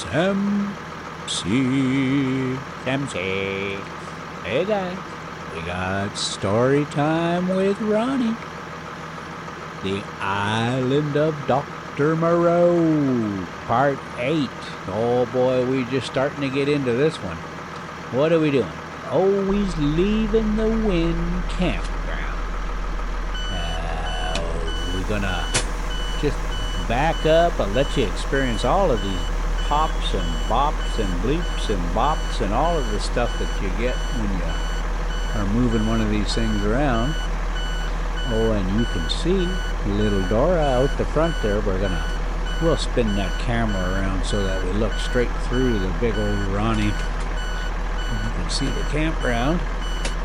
MC. Hey guys, we got story time with Ronnie. The Island of Dr. Moreau, Part 8. Oh boy, we're just starting to get into this one. What are we doing? Always leaving the Winn Campground. We're gonna just back up and let you experience all of these pops and bops and bleeps and bops and all of the stuff that you get when you are moving one of these things around. Oh, and you can see little Dora out the front there. We'll spin that camera around so that we look straight through the big old Ronnie. And you can see the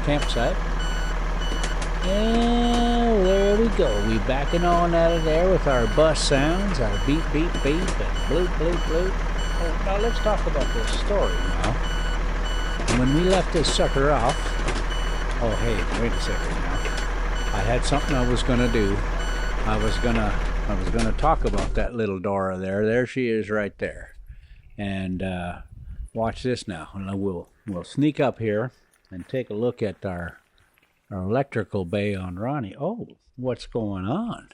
campsite. And there we go. We backing on out of there with our bus sounds, our beep, beep, beep, and bloop, bloop, bloop. Now let's talk about this story now. When we left this sucker off, oh hey, wait a second now. I had something I was gonna do. I was gonna talk about that little Dora there. There she is right there. And watch this now. And we'll sneak up here and take a look at our electrical bay on Ronnie. Oh, what's going on?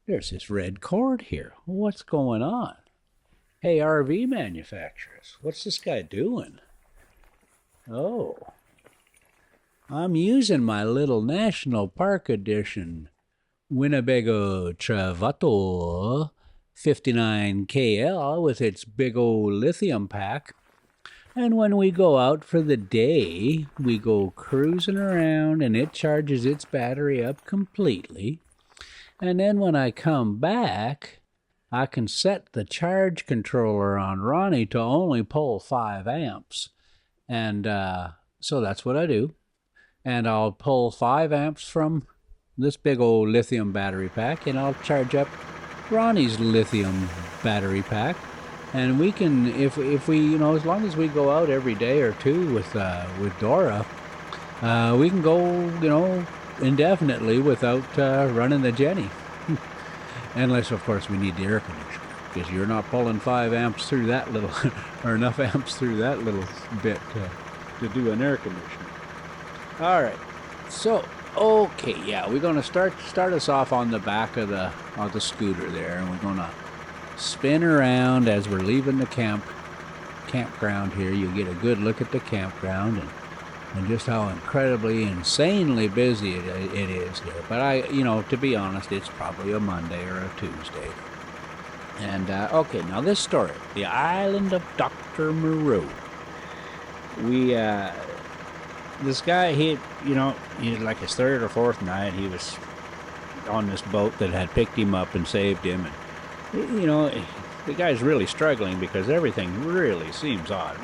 There's this red cord here. What's going on? Hey, RV manufacturers, what's this guy doing? Oh, I'm using my little National Park Edition Winnebago Travato 59KL with its big old lithium pack. And when we go out for the day, we go cruising around and it charges its battery up completely. And then when I come back, I can set the charge controller on Ronnie to only pull 5 amps. And so that's what I do. And I'll pull 5 amps from this big old lithium battery pack, and I'll charge up Ronnie's lithium battery pack. And we can, if we, as long as we go out every day or two with Dora, we can go, indefinitely without running the Jenny. Unless, of course, we need the air conditioner, because you're not pulling 5 amps through that little, or enough amps through that little bit to do an air conditioner. All right, so okay, yeah, we're gonna start us off on the back of the scooter there, and we're gonna spin around as we're leaving the campground here. You get a good look at the campground and just how incredibly, insanely busy it is here. But to be honest, it's probably a Monday or a Tuesday. And okay, now this story, the Island of Dr. Moreau. This guy, he like his third or fourth night, he was on this boat that had picked him up and saved him. And, the guy's really struggling because everything really seems odd.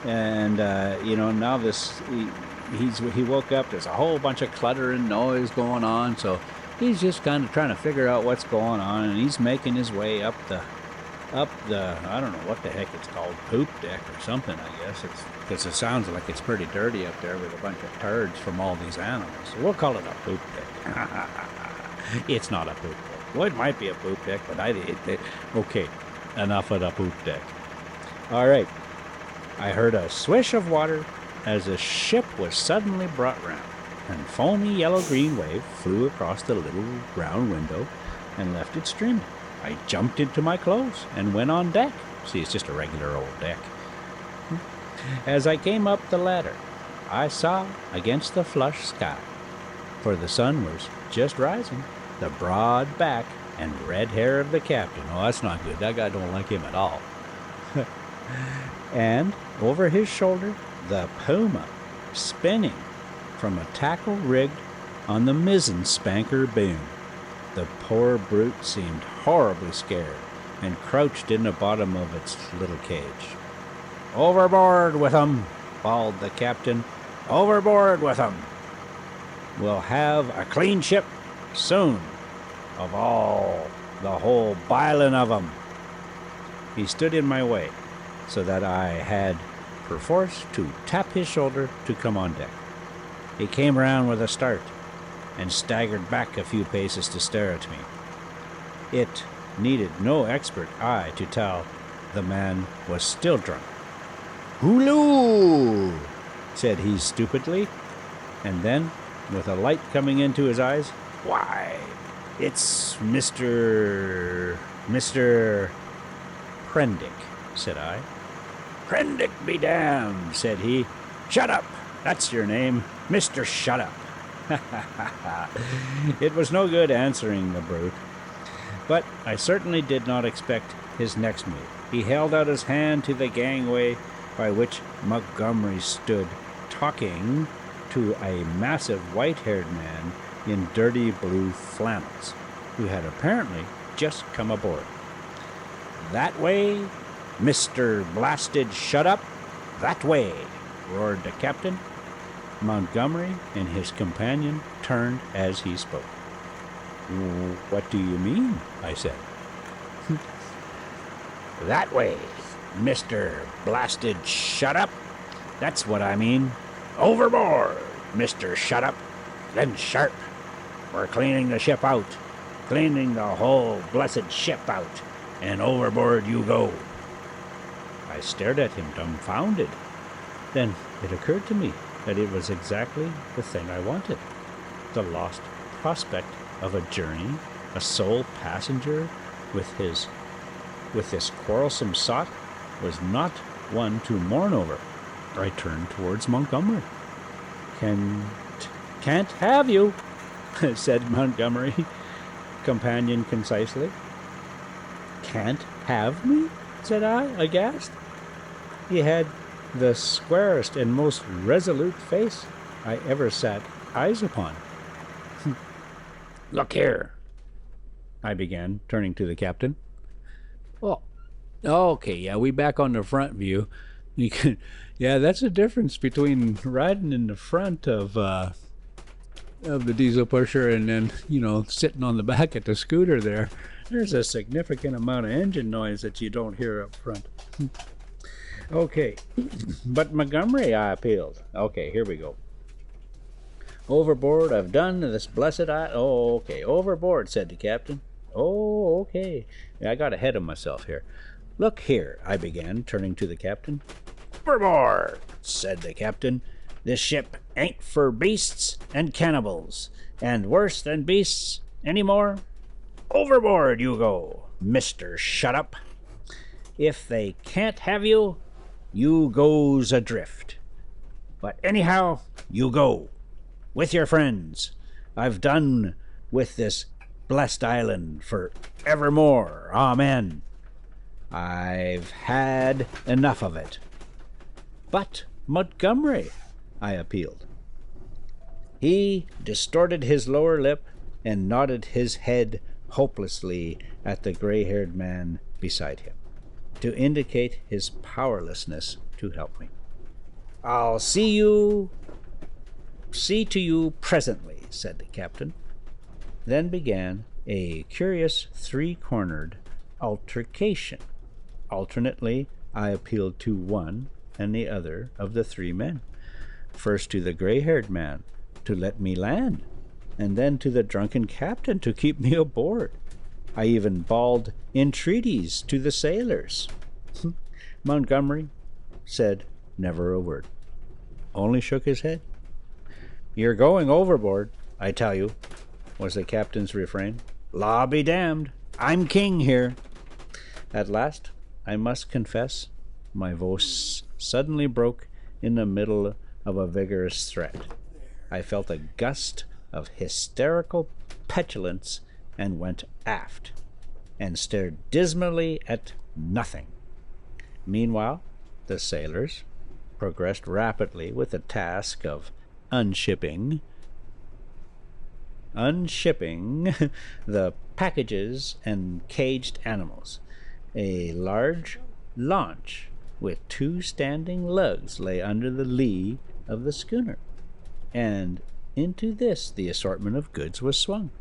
And, now he woke up, there's a whole bunch of clutter and noise going on. So he's just kind of trying to figure out what's going on. And he's making his way up the, I don't know what the heck it's called, poop deck or something, I guess. Because it sounds like it's pretty dirty up there with a bunch of turds from all these animals. So we'll call it a poop deck. It's not a poop deck. Well, it might be a poop deck, but okay, enough of the poop deck. All right. I heard a swish of water as a ship was suddenly brought round, and foamy yellow-green wave flew across the little round window and left it streaming. I jumped into my clothes and went on deck. See, it's just a regular old deck. As I came up the ladder, I saw against the flushed sky, for the sun was just rising, the broad back and red hair of the captain. Oh, that's not good. That guy don't like him at all. And over his shoulder, the Puma, spinning from a tackle rigged on the mizzen spanker boom. The poor brute seemed horribly scared and crouched in the bottom of its little cage. "Overboard with 'em!" bawled the captain. "Overboard with 'em! We'll have a clean ship soon, of all the whole bilin' of 'em." He stood in my way, so that I had perforce to tap his shoulder to come on deck. He came round with a start and staggered back a few paces to stare at me. It needed no expert eye to tell the man was still drunk. "Hulu!" said he stupidly, and then, with a light coming into his eyes, "Why, it's Mr. Prendick," said I. "Prendick be damned," said he. "Shut up, that's your name, Mr. Shut Up." It was no good answering the brute, but I certainly did not expect his next move. He held out his hand to the gangway by which Montgomery stood, talking to a massive white-haired man in dirty blue flannels, who had apparently just come aboard. "That way, Mr. Blasted Shut Up, that way," roared the captain. Montgomery and his companion turned as he spoke. "What do you mean?" I said. "That way, Mr. Blasted Shut Up. That's what I mean. Overboard, Mr. Shut Up. Then sharp. We're cleaning the ship out. Cleaning the whole blessed ship out. And overboard you go." I stared at him dumbfounded. Then it occurred to me that it was exactly the thing I wanted. The lost prospect of a journey, a sole passenger with this quarrelsome sot, was not one to mourn over. I turned towards Montgomery. Can't have you," said Montgomery, companion concisely. "Can't have me?" said I, aghast. He had the squarest and most resolute face I ever sat eyes upon. "Look here," I began, turning to the captain. "Oh, okay, yeah, we back on the front view. Yeah, that's the difference between riding in the front of the diesel pusher and then, sitting on the back at the scooter there. There's a significant amount of engine noise that you don't hear up front." "Okay, but Montgomery," I appealed. "Okay, here we go. Overboard, I've done this blessed Oh, okay, overboard," said the captain. "Oh, okay." I got ahead of myself here. "Look here," I began, turning to the captain. "Overboard," said the captain. "This ship ain't for beasts and cannibals, and worse than beasts any more. Overboard you go, Mr. Shut Up. If they can't have you, you goes adrift. But anyhow, you go. With your friends. I've done with this blessed island for evermore. Amen. I've had enough of it." "But Montgomery," I appealed. He distorted his lower lip and nodded his head hopelessly at the gray-haired man beside him, to indicate his powerlessness to help me. "I'll see to you presently," said the captain. Then began a curious three-cornered altercation. Alternately, I appealed to one and the other of the three men. First to the gray-haired man to let me land, and then to the drunken captain to keep me aboard. I even bawled entreaties to the sailors. Montgomery said never a word, only shook his head. "You're going overboard, I tell you," was the captain's refrain. "Law be damned, I'm king here." At last, I must confess, my voice suddenly broke in the middle of a vigorous threat. I felt a gust of hysterical petulance and went aft and stared dismally at nothing. Meanwhile, the sailors progressed rapidly with the task of unshipping the packages and caged animals. A large launch with 2 standing lugs lay under the lee of the schooner, and into this the assortment of goods was swung.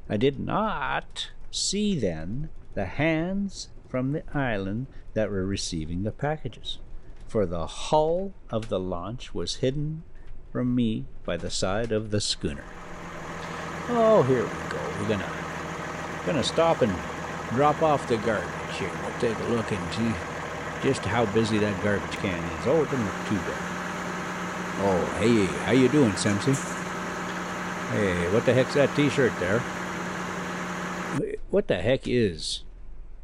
I did not see then the hands from the island that were receiving the packages, for the hull of the launch was hidden from me by the side of the schooner. Oh, here we go. We're gonna stop and drop off the garbage here. We'll take a look and see just how busy that garbage can is. Oh, it doesn't look too bad. Oh, hey, how you doing, Semsy? Hey, what the heck's that t-shirt there? What the heck is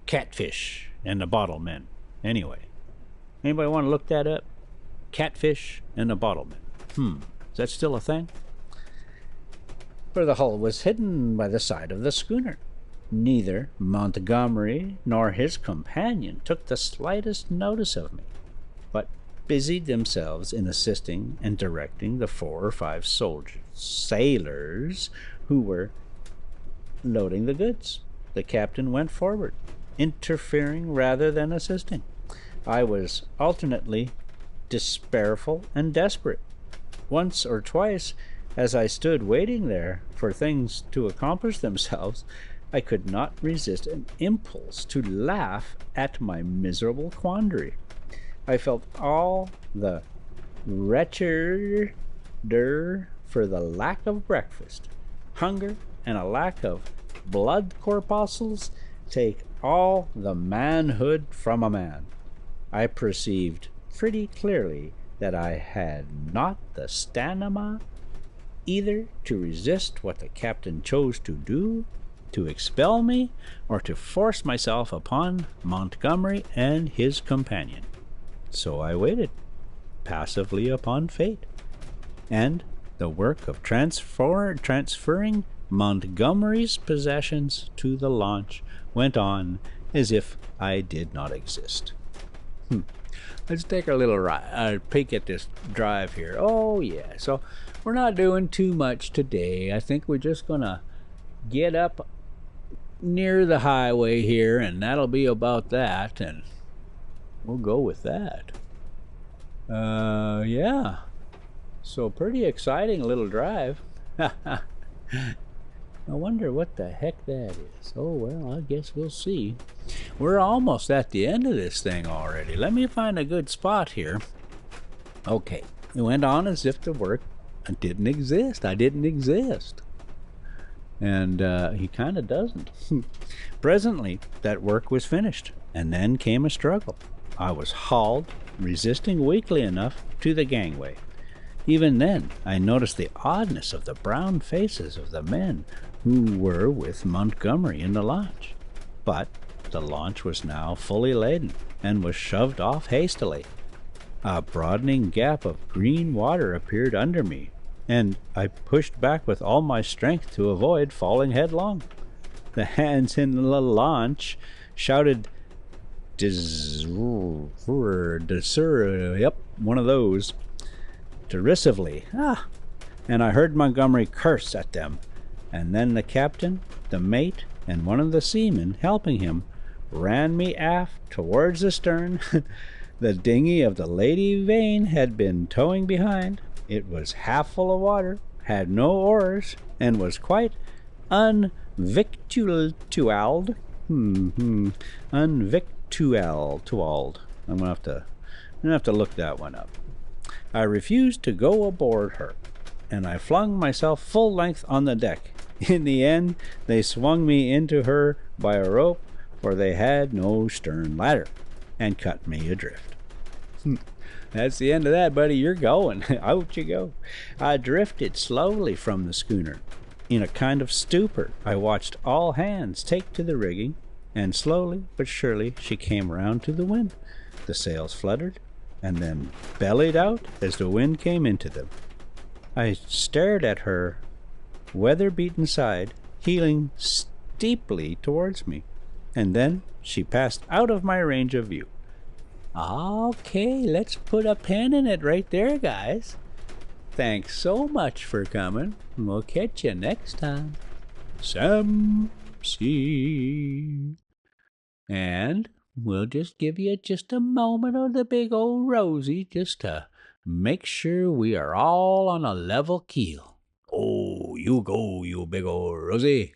catfish and the bottlemen? Anyway, anybody want to look that up? Catfish and the bottlemen. Is that still a thing? For the hull was hidden by the side of the schooner. Neither Montgomery nor his companion took the slightest notice of me, but busied themselves in assisting and directing the 4 or 5 sailors who were loading the goods. The captain went forward, interfering rather than assisting. I was alternately despairful and desperate. Once or twice, as I stood waiting there for things to accomplish themselves, I could not resist an impulse to laugh at my miserable quandary. I felt all the wretcheder for the lack of breakfast. Hunger and a lack of blood corpuscles take all the manhood from a man. I perceived pretty clearly that I had not the stamina either to resist what the captain chose to do, to expel me, or to force myself upon Montgomery and his companion. So I waited passively upon fate, and the work of transferring Montgomery's possessions to the launch went on as if I did not exist. Let's take a little peek at this drive here. Oh yeah, so we're not doing too much today. I think we're just gonna get up near the highway here, and that'll be about that, and we'll go with that. Yeah, so pretty exciting little drive. I wonder what the heck that is. Oh well, I guess we'll see. We're almost at the end of this thing already. Let me find a good spot here. Okay, it went on as if the work didn't exist. I didn't exist. And he kind of doesn't. Presently, that work was finished, and then came a struggle. I was hauled, resisting weakly enough, to the gangway. Even then, I noticed the oddness of the brown faces of the men who were with Montgomery in the launch. But the launch was now fully laden, and was shoved off hastily. A broadening gap of green water appeared under me, and I pushed back with all my strength to avoid falling headlong. The hands in the launch shouted, yep, one of those, derisively, and I heard Montgomery curse at them, and then the captain, the mate, and one of the seamen helping him ran me aft towards the stern. The dinghy of the Lady Vane had been towing behind. It was half full of water, had no oars, and was quite unvictualled. Unvictualled. I'm gonna have to look that one up. I refused to go aboard her, and I flung myself full length on the deck. In the end, they swung me into her by a rope, for they had no stern ladder, and cut me adrift. That's the end of that, buddy. You're going. Out you go. I drifted slowly from the schooner. In a kind of stupor, I watched all hands take to the rigging, and slowly but surely she came round to the wind. The sails fluttered, and then bellied out as the wind came into them. I stared at her weather-beaten side, heeling steeply towards me, and then she passed out of my range of view. Okay, let's put a pin in it right there, guys. Thanks so much for coming. We'll catch you next time. Sam C. And we'll just give you just a moment of the big old Rosie just to make sure we are all on a level keel. Oh, you go, you big old Rosie.